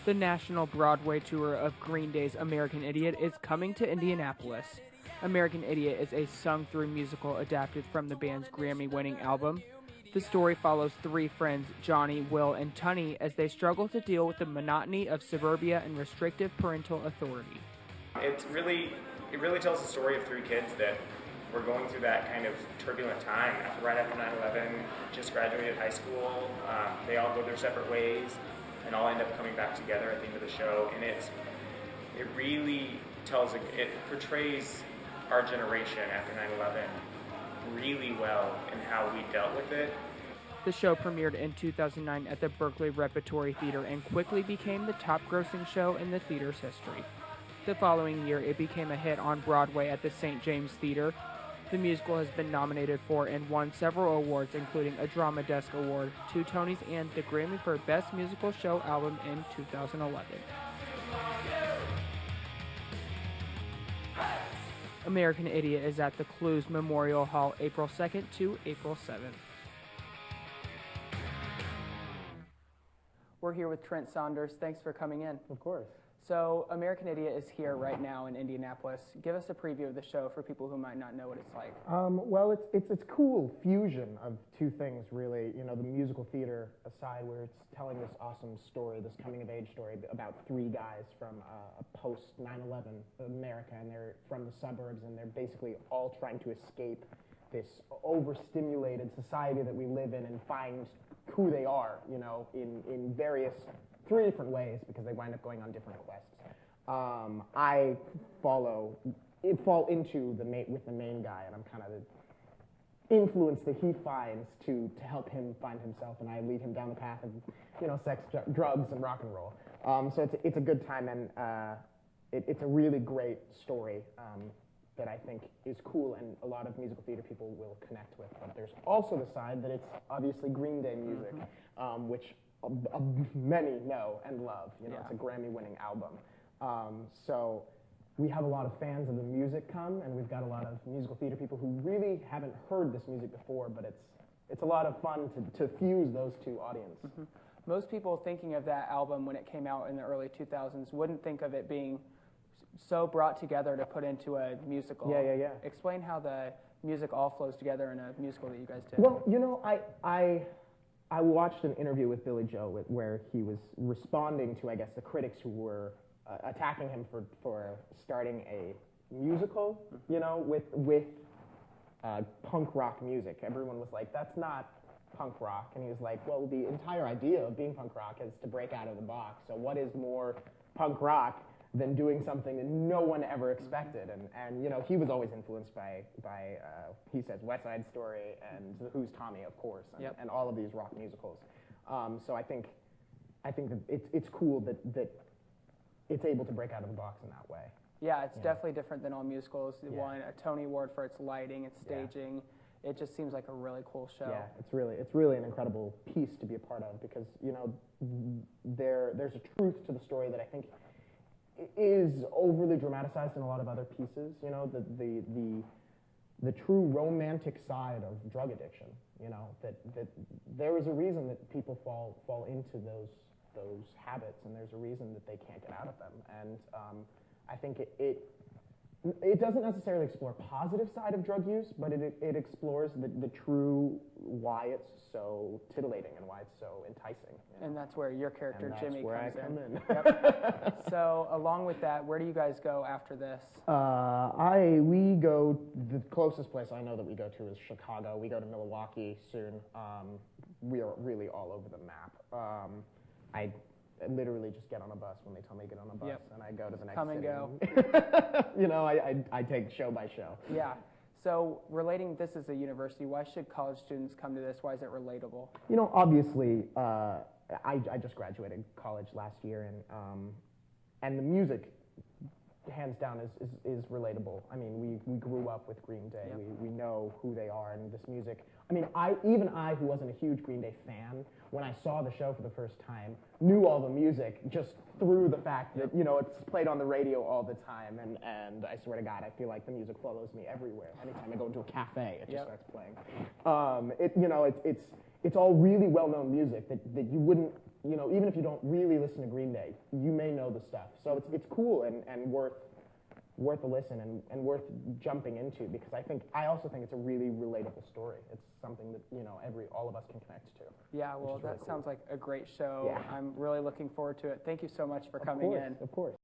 The national Broadway tour of Green Day's American Idiot is coming to Indianapolis. American Idiot is a sung-through musical adapted from the band's Grammy-winning album. The story follows three friends, Johnny, Will, and Tunny, as they struggle to deal with the monotony of suburbia and restrictive parental authority. It really tells the story of three kids that were going through that kind of turbulent time right after 9/11, just graduated high school. They all go their separate ways and all end up coming back together at the end of the show. And it really it portrays our generation after 9/11 really well and how we dealt with it. The show premiered in 2009 at the Berkeley Repertory Theater and quickly became the top-grossing show in the theater's history. The following year, it became a hit on Broadway at the St. James Theater. The musical has been nominated for and won several awards, including a Drama Desk Award, 2 Tonys, and the Grammy for Best Musical Show Album in 2011. American Idiot is at the Clues Memorial Hall April 2nd to April 7th. We're here with Trent Saunders. Thanks for coming in. Of course. So, American Idiot is here right now in Indianapolis. Give us a preview of the show for people who might not know what it's like. Well, it's cool fusion of two things, really. You know, the musical theater aside, where it's telling this awesome story, this coming-of-age story about three guys from a post-9/11 America, and they're from the suburbs, and they're basically all trying to escape this overstimulated society that we live in and find who they are, you know, in various three different ways, because they wind up going on different quests. I fall into with the main guy, and I'm kind of the influence that he finds to help him find himself, and I lead him down the path of, you know, sex, drugs, and rock and roll. So it's a good time, and it's a really great story that I think is cool, and a lot of musical theater people will connect with. But there's also the side that it's obviously Green Day music, which many know and love. You know, It's a Grammy-winning album. So we have a lot of fans of the music come, and we've got a lot of musical theater people who really haven't heard this music before, but it's a lot of fun to fuse those two audiences. Mm-hmm. Most people thinking of that album when it came out in the early 2000s wouldn't think of it being so brought together to put into a musical. Yeah. Explain how the music all flows together in a musical that you guys did. Well, you know, I watched an interview with Billy Joe where he was responding to, I guess, the critics who were attacking him for starting a musical, you know, with punk rock music. Everyone was like, that's not punk rock. And he was like, well, the entire idea of being punk rock is to break out of the box. So what is more punk rock than doing something that no one ever expected? And you know, he was always influenced by he says, West Side Story and The Who's Tommy, of course, and all of these rock musicals. So I think that it's cool that it's able to break out of the box in that way. Yeah, it's definitely different than all musicals. It won a Tony Award for its lighting, its staging. It just seems like a really cool show. Yeah, it's really an incredible piece to be a part of, because, you know, there's a truth to the story that I think is overly dramatized in a lot of other pieces. You know, the true romantic side of drug addiction. You know, that there is a reason that people fall into those habits, and there's a reason that they can't get out of them. And I think it doesn't necessarily explore positive side of drug use, but it explores the true why it's so tittillating and why it's so enticing. You know? And that's where your character, Jimmy, comes in. in. Yep. So along with that, where do you guys go after this? We go, the closest place I know that we go to is Chicago. We go to Milwaukee soon. We are really all over the map. I literally just get on a bus when they tell me to get on a bus, and I go to the next Come and city. go. You know, I take show by show. Yeah. So relating this as a university, why should college students come to this? Why is it relatable? You know, obviously, I just graduated college last year, and the music, hands down, is relatable. I mean, we grew up with Green Day. Yep. We know who they are, and this music. I mean, even I, who wasn't a huge Green Day fan, when I saw the show for the first time, knew all the music just through the fact that, you know, it's played on the radio all the time, and I swear to God, I feel like the music follows me everywhere. Anytime I go into a cafe, it just starts playing. You know, it's all really well-known music that you wouldn't you know, even if you don't really listen to Green Day, you may know the stuff. So it's cool and worth a listen and worth jumping into, because I also think it's a really relatable story. It's something that, you know, all of us can connect to. Yeah, well, that sounds like a great show. Yeah. I'm really looking forward to it. Thank you so much for coming in. Of course.